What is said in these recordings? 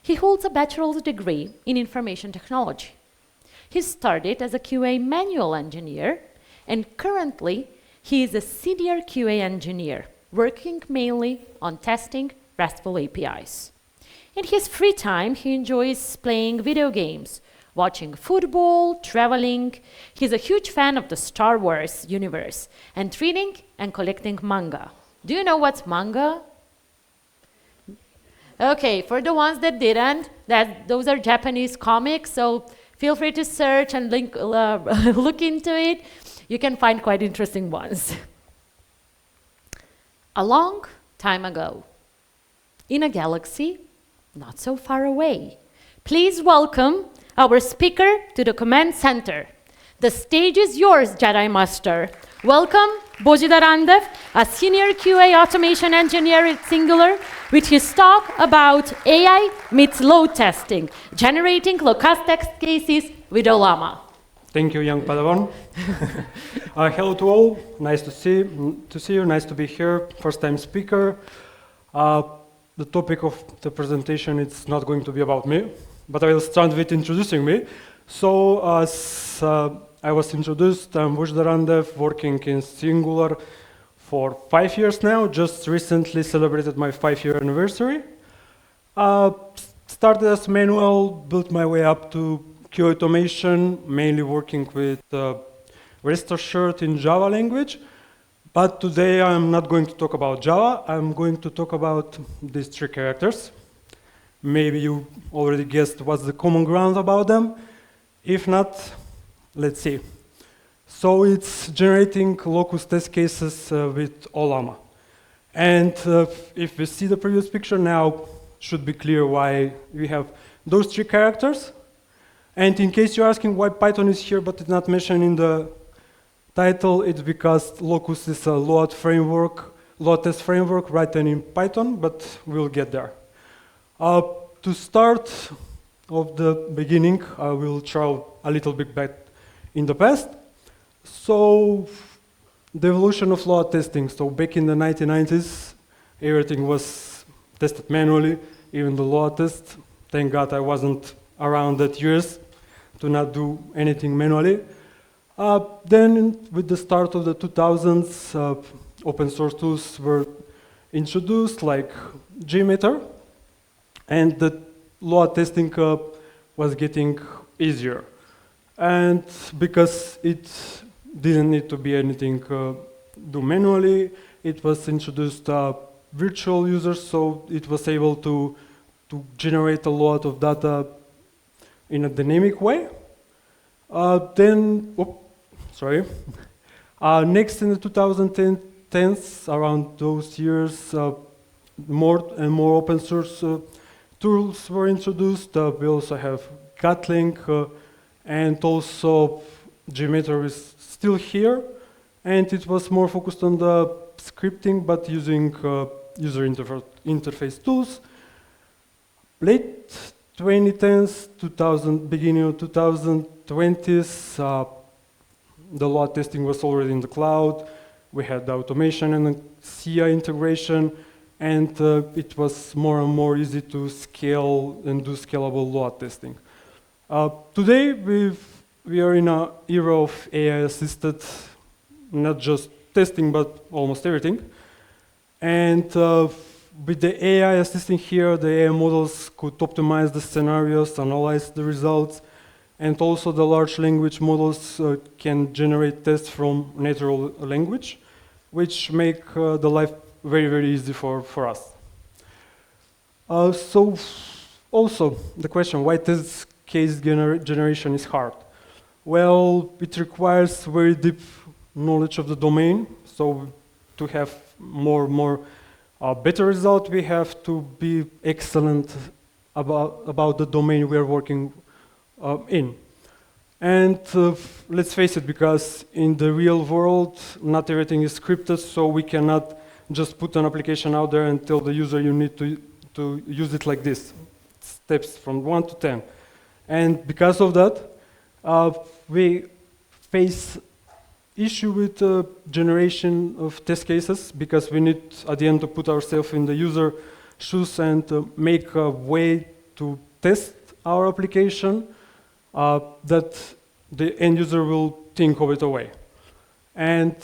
He holds a bachelor's degree in information technology. He started as a QA manual engineer, and currently he is a senior QA engineer, working mainly on testing RESTful APIs. In his free time, he enjoys playing video games, watching football, traveling. He's a huge fan of the Star Wars universe, and reading and collecting manga. Do you know what's manga? Okay, for the ones that didn't, those are Japanese comics, so feel free to search and look into it. You can find quite interesting ones. A long time ago, in a galaxy not so far away, please welcome our speaker to the command center. The stage is yours, Jedi Master. Welcome, Bozhidar Andev, a senior QA automation engineer at Singular, with his talk about AI meets load testing, generating Locust test cases with Ollama. Thank you, young Padawan. Hello to all. Nice to see you. Nice to be here. First-time speaker. The topic of the presentation is not going to be about me, but I will start with introducing me. So, as I was introduced, I'm Bozhidar Andev, working in Singular for 5 years now. Just recently celebrated my 5-year anniversary. Started as manual, built my way up to QA automation, mainly working with rest assured in Java language. But today I'm not going to talk about Java. I'm going to talk about these 3 characters. Maybe you already guessed what's the common ground about them. If not, let's see. So it's generating Locust test cases with Ollama. And if we see the previous picture now, should be clear why we have those 3 characters. And in case you're asking why Python is here but it's not mentioned in the title, it's because Locust is a load test framework written in Python, but we'll get there. To start of the beginning, I will travel a little bit back in the past. So the evolution of load testing. So back in the 1990s, everything was tested manually, even the load test. Thank God I wasn't around that years to not do anything manually. Then with the start of the 2000s, open source tools were introduced like JMeter, and the load testing was getting easier. And because it didn't need to be anything do manually, it was introduced virtual users, so it was able to generate a lot of data in a dynamic way. Next in the 2010s, around those years, more and more open source tools were introduced. We also have Gatling, and also JMeter is still here, and it was more focused on the scripting, but using user interface tools. Late 2010s, beginning of 2020s, the load testing was already in the cloud. We had the automation and the CI integration, and it was more and more easy to scale and do scalable load testing. Today, we are in an era of AI-assisted, not just testing, but almost everything. And with the AI assisting here, the AI models could optimize the scenarios, analyze the results, and also the large language models can generate tests from natural language, which make the life very, very easy for us. So also the question, why test case generation is hard? Well, it requires very deep knowledge of the domain. So to have better result, we have to be excellent about the domain we are working in. And let's face it, because in the real world, not everything is scripted, so we cannot just put an application out there and tell the user you need to use it like this, steps from 1 to 10. And because of that, we face issue with generation of test cases, because we need at the end to put ourselves in the user shoes and make a way to test our application, that the end user will think of it away. And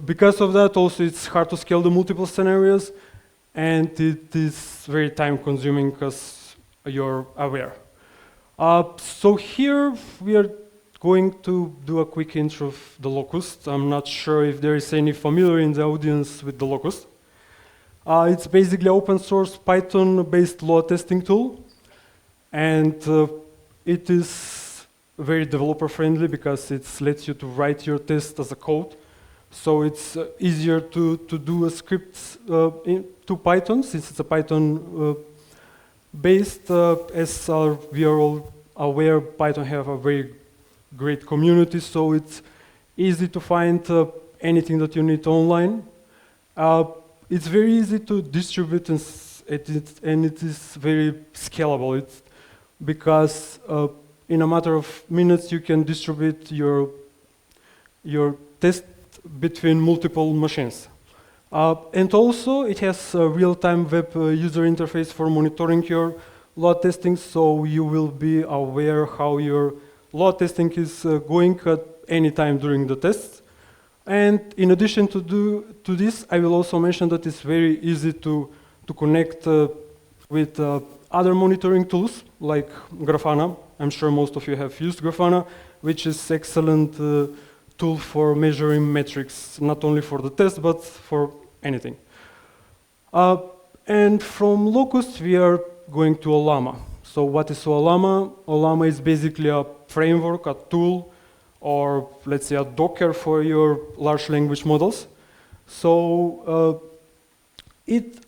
because of that, also it's hard to scale the multiple scenarios, and it is very time consuming, as you're aware. So here we are going to do a quick intro of the Locust. I'm not sure if there is any familiar in the audience with the Locust. It's basically open source Python-based load testing tool, and it is very developer friendly because it lets you to write your test as a code. So it's easier to do a script to Python, since it's a Python based. As we are all aware, Python have a very great community, so it's easy to find anything that you need online. It's very easy to distribute, and it is very scalable. It's because in a matter of minutes you can distribute your test between multiple machines. And also it has a real-time web user interface for monitoring your load testing, so you will be aware how your load testing is going at any time during the tests. And in addition to this, I will also mention that it's very easy to connect with other monitoring tools like Grafana. I'm sure most of you have used Grafana, which is excellent tool for measuring metrics, not only for the test, but for anything. And from Locust, we are going to Ollama. So what is Ollama? Ollama is basically a framework, a tool, or let's say a Docker for your large language models. So it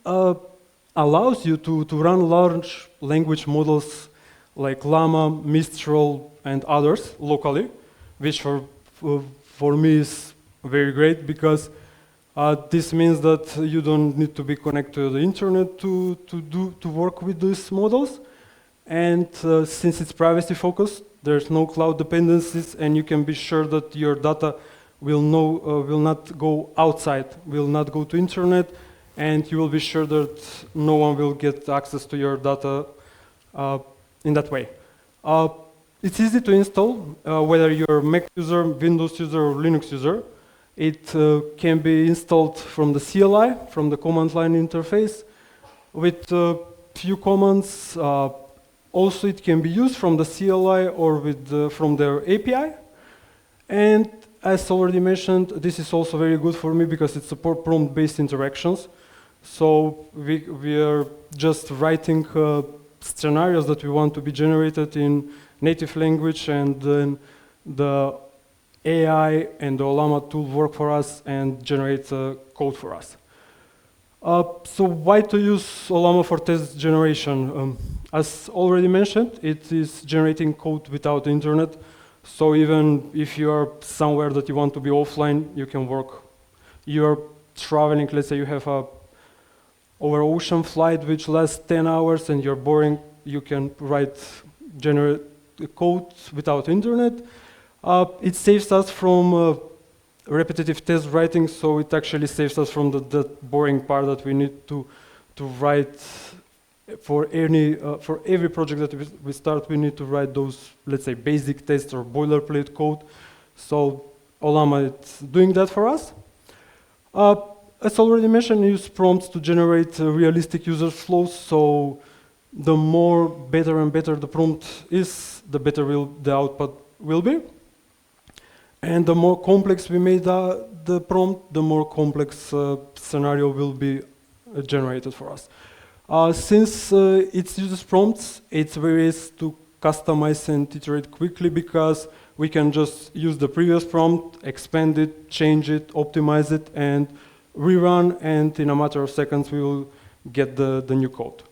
allows you to run large language models like Llama, Mistral, and others locally, which for me is very great, because this means that you don't need to be connected to the internet to work with these models. And since it's privacy focused, there's no cloud dependencies, and you can be sure that your data will not go outside, will not go to internet, and you will be sure that no one will get access to your data in that way. It's easy to install, whether you're a Mac user, Windows user, or Linux user. It can be installed from the CLI, from the command line interface, with few commands. Also, it can be used from the CLI or from their API. And as already mentioned, this is also very good for me because it supports prompt-based interactions. So we are just writing scenarios that we want to be generated in native language, and then the AI and the Ollama tool work for us and generate code for us. So why to use Ollama for test generation? As already mentioned, it is generating code without the internet. So even if you are somewhere that you want to be offline, you can work. You're traveling, let's say you have a over ocean flight which lasts 10 hours and you're boring, you can generate code without internet. It saves us from repetitive test writing, so it actually saves us from the boring part that we need to write for every project that we start. We need to write those, let's say, basic tests or boilerplate code. So Ollama is doing that for us. As already mentioned, use prompts to generate realistic user flows. So the more better and better the prompt is, the better the output will be. And the more complex we made the prompt, the more complex scenario will be generated for us. Since it uses prompts, it's very easy to customize and iterate quickly, because we can just use the previous prompt, expand it, change it, optimize it, and rerun, and in a matter of seconds we will get the new code.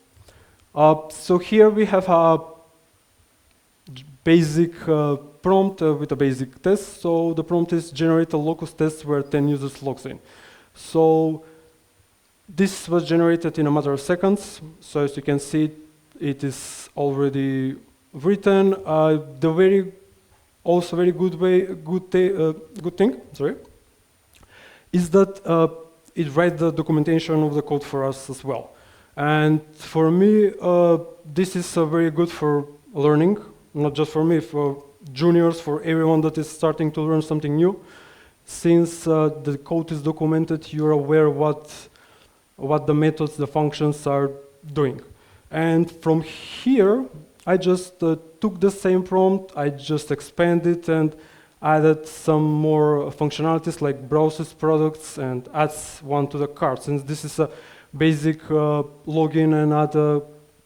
So here we have a basic prompt with a basic test. So the prompt is generate a Locust test where 10 users logs in. So this was generated in a matter of seconds. So as you can see, it is already written. The very good thing, is that it writes the documentation of the code for us as well. And for me, this is very good for learning, not just for me, for juniors, for everyone that is starting to learn something new. Since the code is documented, you're aware what the methods, the functions are doing. And from here, I just took the same prompt, I just expanded and added some more functionalities like browses products and adds one to the cart. Since this is a basic login and add a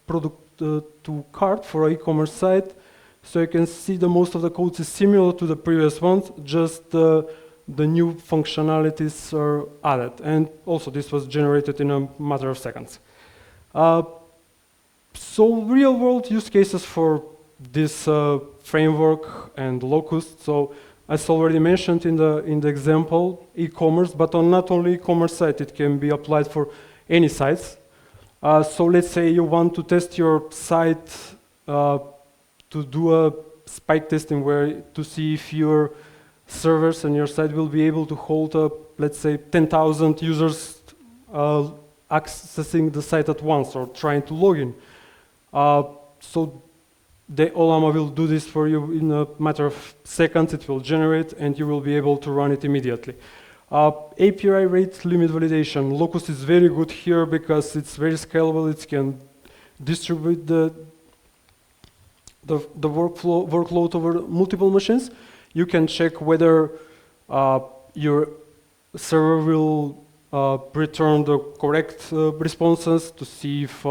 product to cart for an e-commerce site. So you can see the most of the code is similar to the previous ones, just the new functionalities are added. And also this was generated in a matter of seconds. So real world use cases for this framework and Locust. So as already mentioned in the example, e-commerce, but on not only e-commerce site, it can be applied for any sites. So let's say you want to test your site to do a spike testing where to see if your servers and your site will be able to hold up, let's say 10,000 users accessing the site at once or trying to log in. So the Ollama will do this for you in a matter of seconds. It will generate and you will be able to run it immediately. API rate limit validation. Locust is very good here because it's very scalable. It can distribute the workload over multiple machines. You can check whether your server will return the correct responses to see if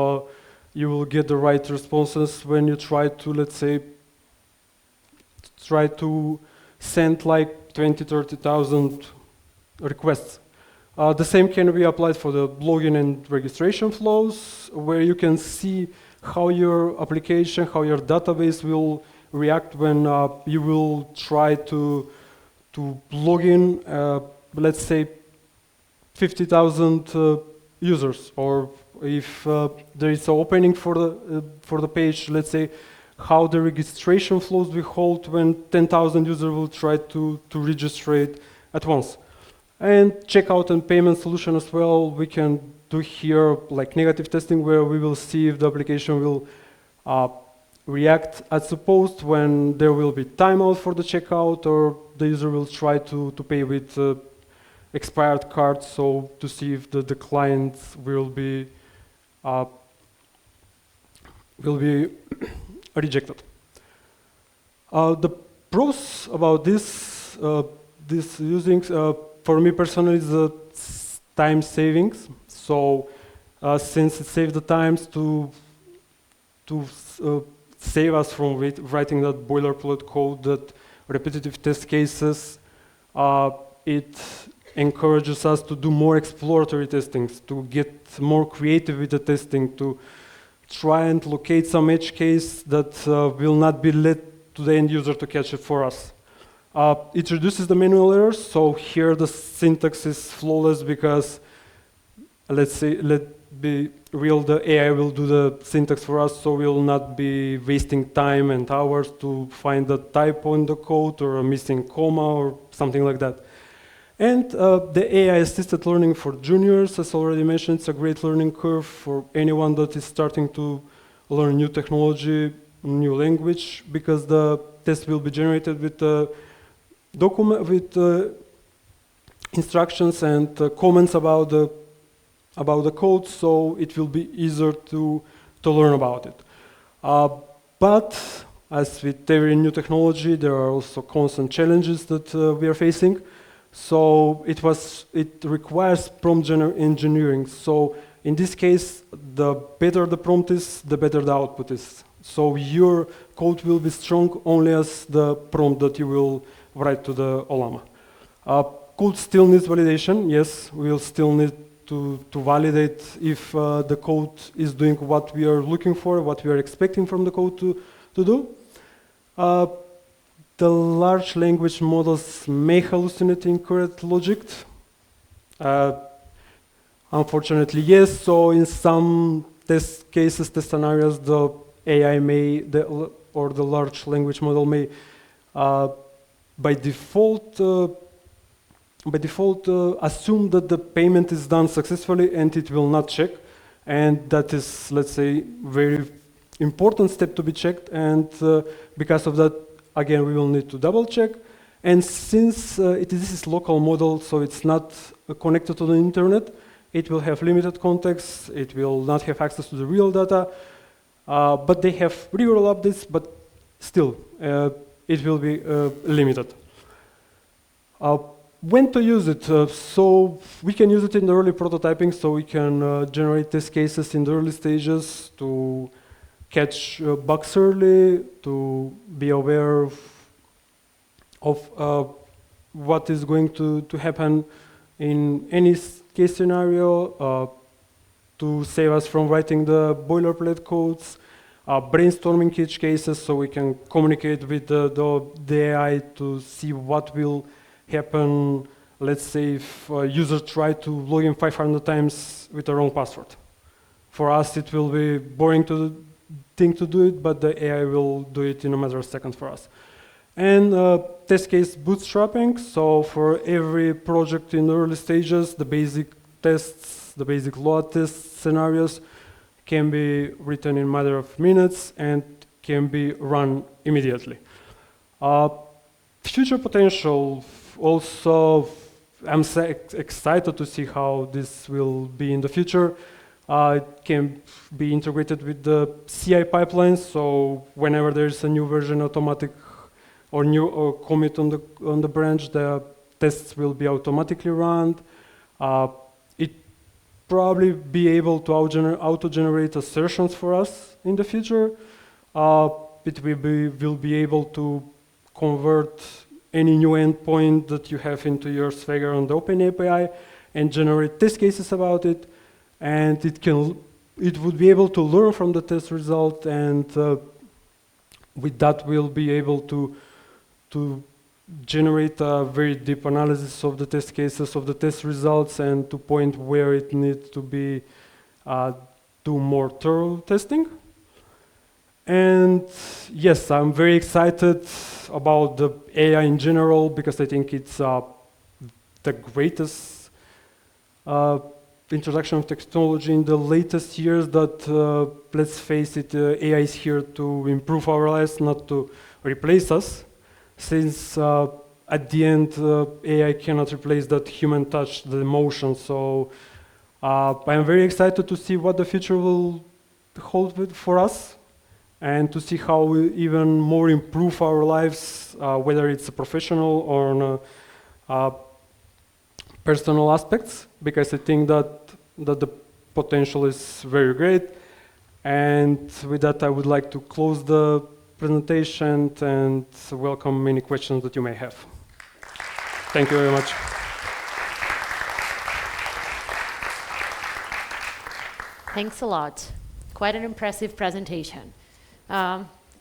you will get the right responses when you try to, let's say, send like 20, 30,000 requests. The same can be applied for the login and registration flows, where you can see how your application, how your database will react when you will try to log in, let's say, 50,000 users, or if there is an opening for the page, let's say, how the registration flows will hold when 10,000 users will try to register it at once. And checkout and payment solution as well, we can do here like negative testing where we will see if the application will react as supposed when there will be timeout for the checkout or the user will try to pay with expired cards, so to see if the client will be rejected. The pros about this using for me personally is the time savings. So since it saves the times to save us from writing that boilerplate code, that repetitive test cases, it encourages us to do more exploratory testings, to get more creative with the testing, to try and locate some edge case that will not be let to the end user to catch it for us. It reduces the manual errors, so here the syntax is flawless because, let's be real, the AI will do the syntax for us, so we'll not be wasting time and hours to find a typo in the code or a missing comma or something like that. And the AI-assisted learning for juniors, as already mentioned, it's a great learning curve for anyone that is starting to learn new technology, new language, because the test will be generated with instructions and comments about the code, so it will be easier to learn about it. But as with every new technology, there are also constant challenges that we are facing. So it requires prompt engineering. So in this case, the better the prompt is, the better the output is. So your code will be strong only as the prompt that you will write to the Ollama. Code still needs validation. Yes, we will still need to validate if the code is doing what we are looking for, what we are expecting from the code to do. The large language models may hallucinate incorrect logic. Unfortunately, yes. So in some test cases, test scenarios, the AI or the large language model may, by default, assume that the payment is done successfully, and it will not check. And that is, let's say, very important step to be checked. And because of that, again, we will need to double check. And since this is local model, so it's not connected to the internet, it will have limited context. It will not have access to the real data. But they have real updates, but still, it will be limited. When to use it? So we can use it in the early prototyping, so we can generate test cases in the early stages to catch bugs early, to be aware of what is going to happen in any case scenario, to save us from writing the boilerplate codes, brainstorming each cases so we can communicate with the AI to see what will happen. Let's say if a user try to log in 500 times with the wrong password. For us, it will be boring thing to do it, but the AI will do it in a matter of seconds for us. And test case bootstrapping. So for every project in the early stages, the basic tests, the basic load test scenarios can be written in a matter of minutes and can be run immediately. Future potential, also, I'm excited to see how this will be in the future. It can be integrated with the CI pipelines, so whenever there's a new version, automatic or new commit on the branch, the tests will be automatically run. It probably be able to auto-generate assertions for us in the future. It will be able to convert any new endpoint that you have into your Swagger on the OpenAPI and generate test cases about it. And it would be able to learn from the test result, and with that we'll be able to generate a very deep analysis of the test cases, of the test results, and to point where it needs to be do more thorough testing. And yes, I'm very excited about the AI in general because I think it's the greatest introduction of technology in the latest years that, let's face it, AI is here to improve our lives, not to replace us. Since at the end, AI cannot replace that human touch, the emotion. So I'm very excited to see what the future will hold for us and to see how we even more improve our lives, whether it's a professional or on personal aspects, because I think that the potential is very great. And with that, I would like to close the presentation and welcome any questions that you may have. Thank you very much. Thanks a lot. Quite an impressive presentation.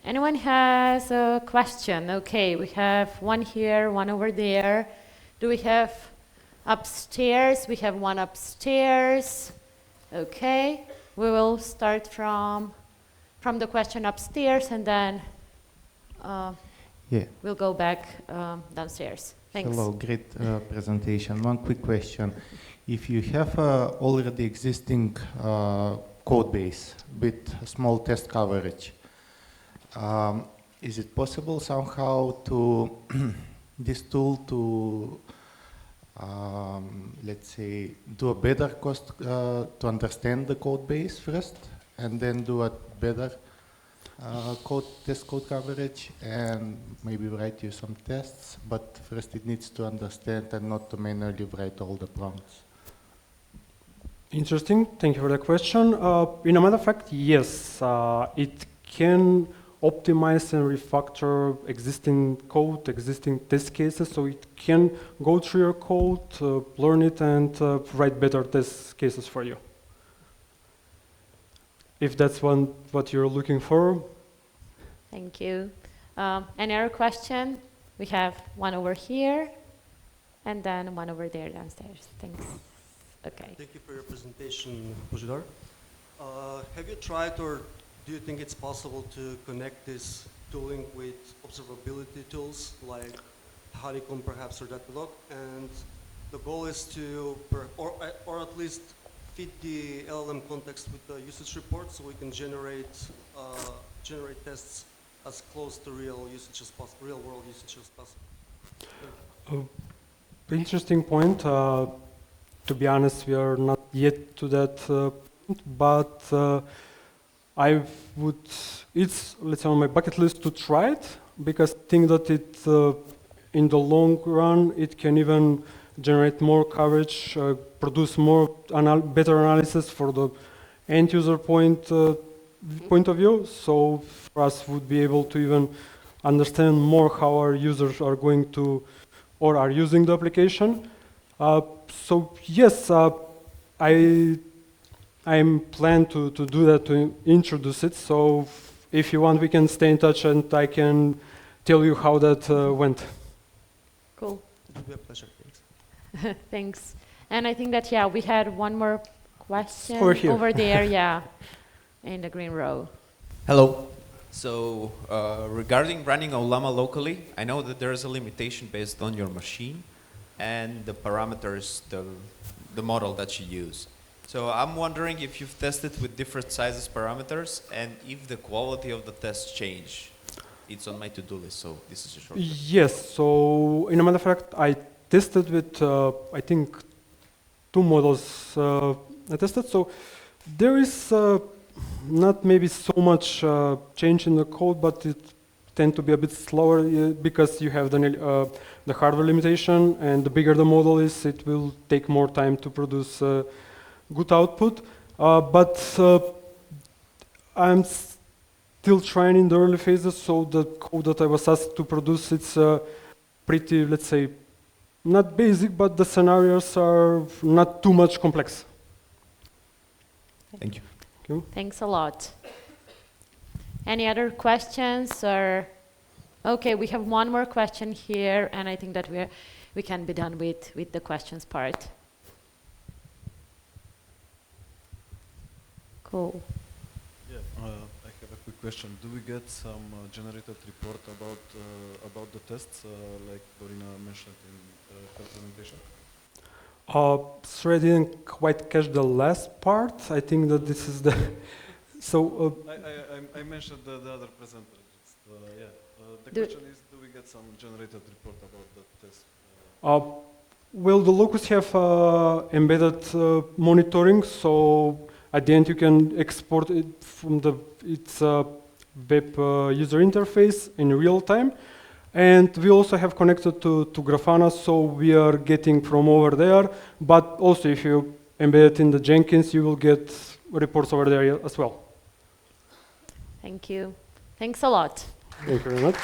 Anyone has a question? Okay, we have one here, one over there. Do we have upstairs? We have one upstairs. Okay, we will start from the question upstairs, and then we'll go back downstairs. Thanks. Hello, great presentation. One quick question. If you have already existing code base with small test coverage, is it possible somehow to this tool to let's say do a better cost to understand the code base first and then do a better test code coverage and maybe write you some tests, but first it needs to understand and not to manually write all the prompts? Interesting, thank you for the question. In a matter of fact, yes, it can optimize and refactor existing code, existing test cases, so it can go through your code, learn it, and write better test cases for you. If that's what you're looking for. Thank you. Any other question? We have one over here, and then one over there downstairs. Thanks. Okay. Thank you for your presentation, Bozhidar. Have you tried, or do you think it's possible to connect this tooling with observability tools like Honeycomb perhaps or Datadog? And the goal is to, or at least feed the LLM context with the usage report so we can generate tests as close to real usage as possible, real world usage as possible. Interesting point. To be honest, we are not yet to that point, but I would, it's, let's say, on my bucket list to try it, because I think that it, in the long run, it can even generate more coverage, produce more better analysis for the end user point of view. So for us, would be able to even understand more how our users are going to or are using the application. So yes, I'm plan to do that, to introduce it. So if you want, we can stay in touch and I can tell you how that went. Cool. It would be a pleasure. Thanks. Thanks. And I think that, yeah, we had one more question Over here. over there, yeah, in the green row. Hello. So regarding running Ollama locally, I know that there is a limitation based on your machine and the parameters, the model that you use. So I'm wondering if you've tested with different sizes parameters and if the quality of the tests change. It's on my to-do list, so this is a short question. Yes, so in a matter of fact, I tested with, I think, 2 models I tested. So there is not maybe so much change in the code, but it tend to be a bit slower because you have the hardware limitation, and the bigger the model is, it will take more time to produce good output. But I'm still trying in the early phases, so the code that I was asked to produce, it's pretty, let's say, not basic, but the scenarios are not too much complex. Thank you. Thanks a lot. Any other questions or? Okay, we have one more question here, and I think that we can be done with the questions part. Cool. Yeah, I have a quick question. Do we get some generated report about the tests, like Dorina mentioned in her presentation? Sorry, I didn't quite catch the last part. I think that this is the so. I mentioned the other presenter. The question is, do we get some generated report about the test? Well, the Locust have embedded monitoring, so at the end you can export it from its web user interface in real time. And we also have connected to Grafana, so we are getting from over there. But also, if you embed it in the Jenkins, you will get reports over there as well. Thank you. Thanks a lot. Thank you very much.